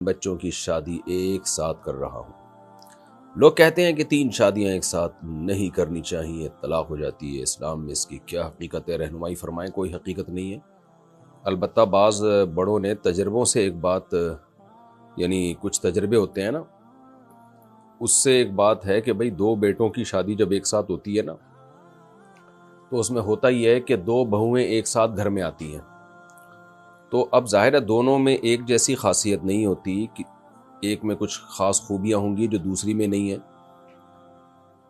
بچوں کی شادی ایک ساتھ کر رہا ہوں۔ لوگ کہتے ہیں کہ 3 شادیاں ایک ساتھ نہیں کرنی چاہیے، طلاق ہو جاتی ہے۔ اسلام میں اس کی کیا حقیقت ہے؟ رہنمائی فرمائیں۔ کوئی حقیقت نہیں ہے، البتہ بعض بڑوں نے تجربوں سے ایک بات، یعنی کچھ تجربے ہوتے ہیں نا، اس سے ایک بات ہے کہ بھئی 2 بیٹوں کی شادی جب ایک ساتھ ہوتی ہے نا، تو اس میں ہوتا ہی ہے کہ 2 بہویں ایک ساتھ گھر میں آتی ہیں، تو اب ظاہر ہے دونوں میں ایک جیسی خاصیت نہیں ہوتی، کہ ایک میں کچھ خاص خوبیاں ہوں گی جو دوسری میں نہیں ہیں،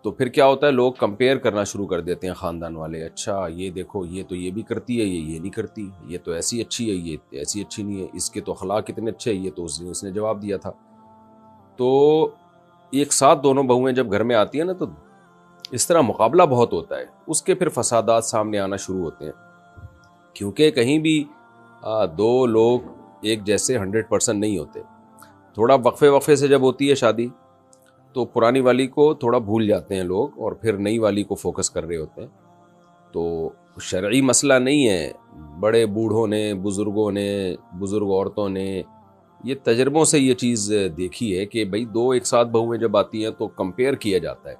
تو پھر کیا ہوتا ہے، لوگ کمپیئر کرنا شروع کر دیتے ہیں خاندان والے۔ اچھا یہ دیکھو، یہ تو یہ بھی کرتی ہے، یہ نہیں کرتی، یہ تو ایسی اچھی ہے، یہ ایسی اچھی نہیں ہے، اس کے تو اخلاق کتنے اچھے ہیں، یہ تو اس نے جواب دیا تھا۔ تو ایک ساتھ دونوں بہویں جب گھر میں آتی ہیں نا، تو اس طرح مقابلہ بہت ہوتا ہے، اس کے پھر فسادات سامنے آنا شروع ہوتے ہیں، کیونکہ کہیں بھی 2 لوگ ایک جیسے 100% نہیں ہوتے۔ تھوڑا وقفے سے جب ہوتی ہے شادی، تو پرانی والی کو تھوڑا بھول جاتے ہیں لوگ، اور پھر نئی والی کو فوکس کر رہے ہوتے ہیں۔ تو شرعی مسئلہ نہیں ہے، بڑے بوڑھوں نے، بزرگوں نے، بزرگ عورتوں نے یہ تجربوں سے یہ چیز دیکھی ہے کہ بھئی 2 ایک ساتھ بہویں جب آتی ہیں تو کمپیئر کیا جاتا ہے،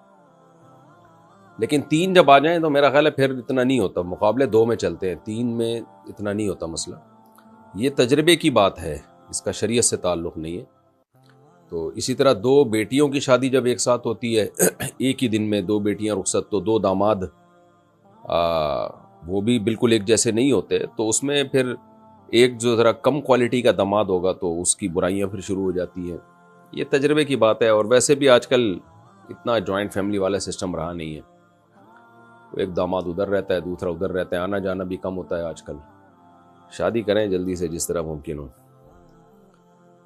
لیکن 3 جب آ جائیں تو میرا خیال ہے پھر اتنا نہیں ہوتا، مقابلے 2 میں چلتے ہیں، 3 میں اتنا نہیں ہوتا مسئلہ۔ یہ تجربے کی بات ہے، اس کا شریعت سے تعلق نہیں ہے۔ تو اسی طرح 2 بیٹیوں کی شادی جب ایک ساتھ ہوتی ہے، ایک ہی دن میں 2 بیٹیاں رخصت، تو 2 داماد وہ بھی بالکل ایک جیسے نہیں ہوتے، تو اس میں پھر ایک جو ذرا کم کوالٹی کا داماد ہوگا تو اس کی برائیاں پھر شروع ہو جاتی ہیں۔ یہ تجربے کی بات ہے، اور ویسے بھی آج کل اتنا جوائنٹ فیملی والا سسٹم رہا نہیں ہے، ایک داماد ادھر رہتا ہے، دوسرا ادھر رہتا ہے، آنا جانا بھی کم ہوتا ہے آج کل۔ شادی کریں جلدی سے جس طرح ممکن ہو۔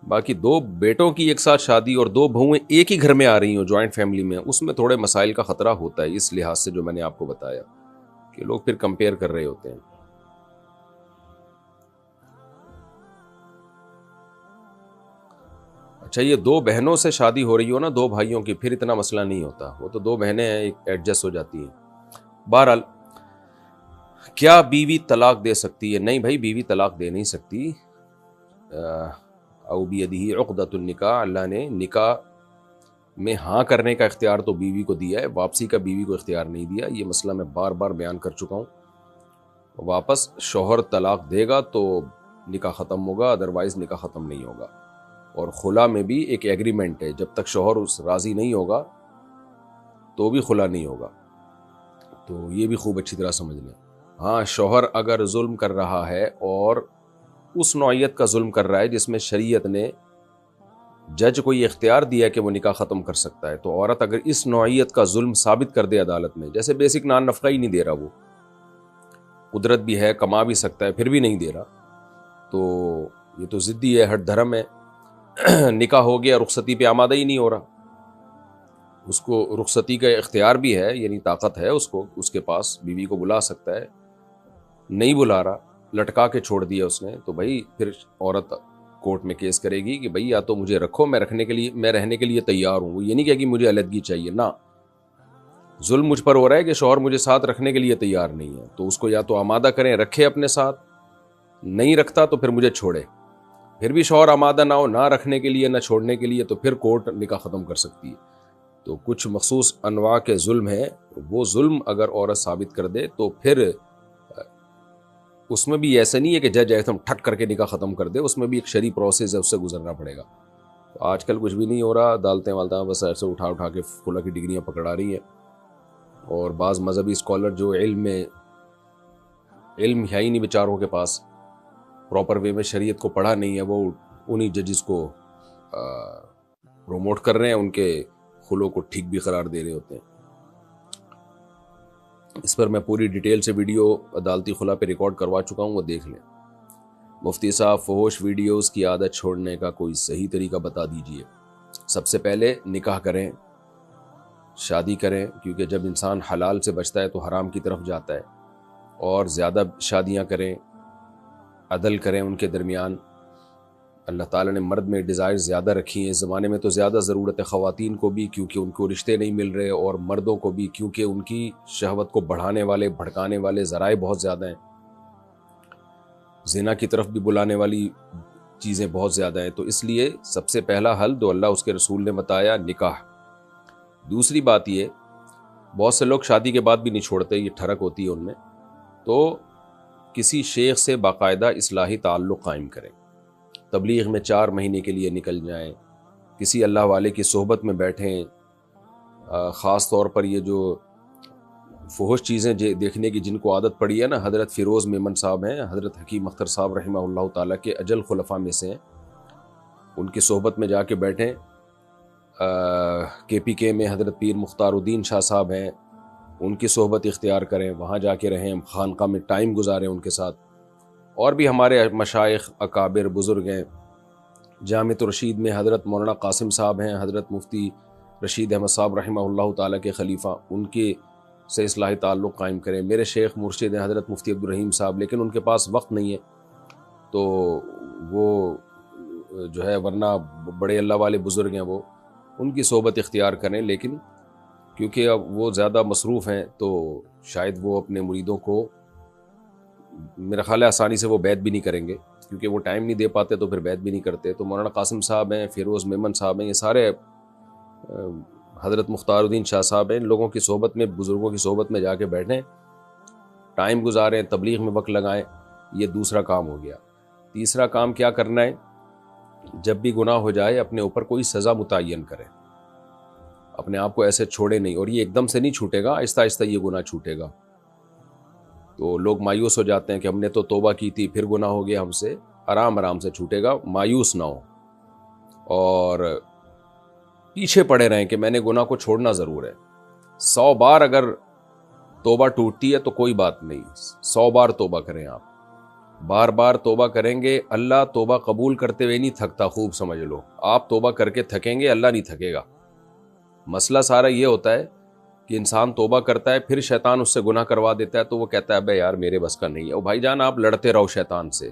باقی 2 بیٹوں کی ایک ساتھ شادی اور 2 بہویں ایک ہی گھر میں آ رہی ہوں جوائنٹ فیملی میں، اس میں تھوڑے مسائل کا خطرہ ہوتا ہے، اس لحاظ سے جو میں نے آپ کو بتایا کہ لوگ پھر کمپیئر کر رہے ہوتے ہیں۔ اچھا یہ 2 بہنوں سے شادی ہو رہی ہو نا، 2 بھائیوں کی، پھر اتنا مسئلہ نہیں ہوتا، وہ تو 2 بہنیں ہیں، ایڈجسٹ ہو جاتی ہیں۔ بہرحال کیا بیوی طلاق دے سکتی ہے؟ نہیں بھائی، بیوی طلاق دے نہیں سکتی۔ او بیدہ عقدۃ النکاح، اللہ نے نکاح میں ہاں کرنے کا اختیار تو بیوی کو دیا ہے، واپسی کا بیوی کو اختیار نہیں دیا۔ یہ مسئلہ میں بار بار بیان کر چکا ہوں۔ واپس شوہر طلاق دے گا تو نکاح ختم ہوگا، ادروائز نکاح ختم نہیں ہوگا۔ اور خلا میں بھی ایک ایگریمنٹ ہے، جب تک شوہر اس راضی نہیں ہوگا تو بھی خلا نہیں ہوگا، تو یہ بھی خوب اچھی طرح سمجھ لیں۔ ہاں شوہر اگر ظلم کر رہا ہے، اور اس نوعیت کا ظلم کر رہا ہے جس میں شریعت نے جج کو یہ اختیار دیا کہ وہ نکاح ختم کر سکتا ہے، تو عورت اگر اس نوعیت کا ظلم ثابت کر دے عدالت میں، جیسے بیسک نان نفقہ ہی نہیں دے رہا، وہ قدرت بھی ہے، کما بھی سکتا ہے، پھر بھی نہیں دے رہا، تو یہ تو ضدی ہے، ہٹ دھرم ہے۔ نکاح ہو گیا، رخصتی پہ آمادہ ہی نہیں ہو رہا، اس کو رخصتی کا اختیار بھی ہے، یعنی طاقت ہے اس کو، اس کے پاس بیوی کو بلا سکتا ہے، نہیں بلا رہا، لٹکا کے چھوڑ دیا اس نے، تو بھائی پھر عورت کورٹ میں کیس کرے گی کہ بھائی یا تو مجھے رکھو، میں رہنے کے لیے تیار ہوں۔ وہ یہ نہیں کہے کہ مجھے علیحدگی چاہیے، نہ، ظلم مجھ پر ہو رہا ہے کہ شوہر مجھے ساتھ رکھنے کے لیے تیار نہیں ہے، تو اس کو یا تو آمادہ کریں، رکھے اپنے ساتھ، نہیں رکھتا تو پھر مجھے چھوڑے۔ پھر بھی شوہر آمادہ نہ ہو، نہ رکھنے کے لیے نہ چھوڑنے کے لیے، تو پھر کورٹ نکاح ختم کر سکتی ہے۔ تو کچھ مخصوص انواع کے ظلم ہیں، وہ ظلم اگر عورت ثابت کر دے تو پھر اس میں بھی ایسا نہیں ہے کہ جج ایک دم ٹھک کر کے نکاح ختم کر دے، اس میں بھی ایک شرعی پروسیس ہے، اس سے گزرنا پڑے گا۔ تو آج کل کچھ بھی نہیں ہو رہا، عدالتیں بس ایسے اٹھا کے خلا کی ڈگریاں پکڑا رہی ہیں، اور بعض مذہبی اسکالر جو علم ہے ہی نہیں بیچاروں کے پاس، پراپر وے میں شریعت کو پڑھا نہیں ہے، وہ انہی ججز کو پروموٹ کر رہے ہیں، ان کے خلوں کو ٹھیک بھی قرار دے رہے ہوتے ہیں۔ اس پر میں پوری ڈیٹیل سے ویڈیو عدالتی خلا پہ ریکارڈ کروا چکا ہوں، وہ دیکھ لیں۔ مفتی صاحب فحش ویڈیوز کی عادت چھوڑنے کا کوئی صحیح طریقہ بتا دیجئے۔ سب سے پہلے نکاح کریں، شادی کریں، کیونکہ جب انسان حلال سے بچتا ہے تو حرام کی طرف جاتا ہے، اور زیادہ شادیاں کریں، عدل کریں ان کے درمیان۔ اللہ تعالیٰ نے مرد میں ڈیزائر زیادہ رکھی ہیں، اس زمانے میں تو زیادہ ضرورت ہے خواتین کو بھی، کیونکہ ان کو رشتے نہیں مل رہے، اور مردوں کو بھی، کیونکہ ان کی شہوت کو بڑھانے والے، بھڑکانے والے ذرائع بہت زیادہ ہیں، زنا کی طرف بھی بلانے والی چیزیں بہت زیادہ ہیں، تو اس لیے سب سے پہلا حل جو اللہ اس کے رسول نے بتایا نکاح۔ دوسری بات یہ، بہت سے لوگ شادی کے بعد بھی نہیں چھوڑتے، یہ ٹھڑک ہوتی ہے ان میں، تو کسی شیخ سے باقاعدہ اصلاحی تعلق قائم کریں، تبلیغ میں 4 مہینے کے لیے نکل جائیں، کسی اللہ والے کی صحبت میں بیٹھیں، خاص طور پر یہ جو فحش چیزیں دیکھنے کی جن کو عادت پڑی ہے نا، حضرت فیروز میمن صاحب ہیں، حضرت حکیم اختر صاحب رحمہ اللہ تعالیٰ کے اجل خلفاء میں سے ہیں، ان کی صحبت میں جا کے بیٹھیں۔ کے پی کے میں حضرت پیر مختار الدین شاہ صاحب ہیں، ان کی صحبت اختیار کریں، وہاں جا کے رہیں، خانقاہ میں ٹائم گزاریں ان کے ساتھ۔ اور بھی ہمارے مشائخ اکابر بزرگ ہیں، جامع رشید میں حضرت مولانا قاسم صاحب ہیں، حضرت مفتی رشید احمد صاحب رحمہ اللہ تعالیٰ کے خلیفہ، ان کے سے اصلاحی تعلق قائم کریں۔ میرے شیخ مرشد ہیں حضرت مفتی عبدالرحیم صاحب، لیکن ان کے پاس وقت نہیں ہے، تو وہ جو ہے، ورنہ بڑے اللہ والے بزرگ ہیں، وہ ان کی صحبت اختیار کریں، لیکن کیونکہ اب وہ زیادہ مصروف ہیں تو شاید وہ اپنے مریدوں کو، میرا خیال ہے آسانی سے وہ بیعت بھی نہیں کریں گے، کیونکہ وہ ٹائم نہیں دے پاتے تو پھر بیعت بھی نہیں کرتے۔ تو مولانا قاسم صاحب ہیں، فیروز میمن صاحب ہیں، یہ سارے حضرت مختار الدین شاہ صاحب ہیں، ان لوگوں کی صحبت میں، بزرگوں کی صحبت میں جا کے بیٹھیں، ٹائم گزاریں، تبلیغ میں وقت لگائیں۔ یہ دوسرا کام ہو گیا۔ تیسرا کام کیا کرنا ہے؟ جب بھی گناہ ہو جائے اپنے اوپر کوئی سزا متعین کریں، اپنے آپ کو ایسے چھوڑے نہیں، اور یہ ایک دم سے نہیں چھوٹے گا، آہستہ آہستہ یہ گناہ چھوٹے گا۔ تو لوگ مایوس ہو جاتے ہیں کہ ہم نے تو توبہ کی تھی پھر گناہ ہو گیا ہم سے، آرام آرام سے چھوٹے گا، مایوس نہ ہو، اور پیچھے پڑے رہیں کہ میں نے گناہ کو چھوڑنا ضرور ہے۔ 100 بار اگر توبہ ٹوٹتی ہے تو کوئی بات نہیں، 100 بار توبہ کریں، آپ بار بار توبہ کریں گے، اللہ توبہ قبول کرتے ہوئے نہیں تھکتا، خوب سمجھ لو، آپ توبہ کر کے تھکیں گے، اللہ نہیں تھکے گا۔ مسئلہ سارا یہ ہوتا ہے کہ انسان توبہ کرتا ہے، پھر شیطان اس سے گناہ کروا دیتا ہے، تو وہ کہتا ہے بے یار میرے بس کا نہیں ہے۔ او بھائی جان، آپ لڑتے رہو شیطان سے،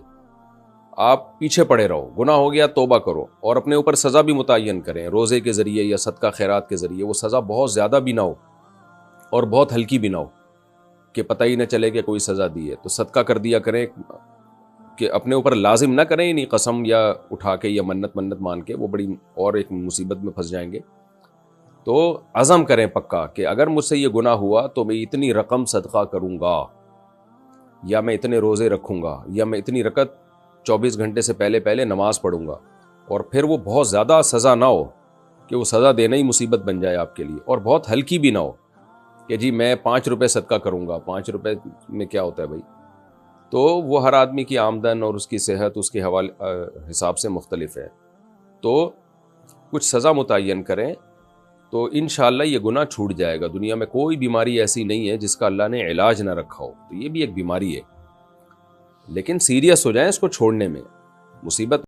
آپ پیچھے پڑے رہو، گناہ ہو گیا توبہ کرو، اور اپنے اوپر سزا بھی متعین کریں، روزے کے ذریعے یا صدقہ خیرات کے ذریعے، وہ سزا بہت زیادہ بھی نہ ہو اور بہت ہلکی بھی نہ ہو کہ پتہ ہی نہ چلے کہ کوئی سزا دی ہے۔ تو صدقہ کر دیا کریں، کہ اپنے اوپر لازم نہ کریں، نہیں قسم یا اٹھا کے یا منت مان کے، وہ بڑی اور ایک مصیبت میں پھنس جائیں گے۔ تو عزم کریں پکا کہ اگر مجھ سے یہ گناہ ہوا تو میں اتنی رقم صدقہ کروں گا، یا میں اتنے روزے رکھوں گا، یا میں اتنی رکعت 24 گھنٹے سے پہلے نماز پڑھوں گا، اور پھر وہ بہت زیادہ سزا نہ ہو کہ وہ سزا دینا ہی مصیبت بن جائے آپ کے لیے، اور بہت ہلکی بھی نہ ہو کہ جی میں 5 روپے صدقہ کروں گا، 5 روپے میں کیا ہوتا ہے بھائی۔ تو وہ ہر آدمی کی آمدن اور اس کی صحت اس کے حساب سے مختلف ہے، تو کچھ سزا متعین کریں، تو انشاءاللہ یہ گناہ چھوٹ جائے گا۔ دنیا میں کوئی بیماری ایسی نہیں ہے جس کا اللہ نے علاج نہ رکھا ہو، تو یہ بھی ایک بیماری ہے، لیکن سیریس ہو جائیں اس کو چھوڑنے میں، مصیبت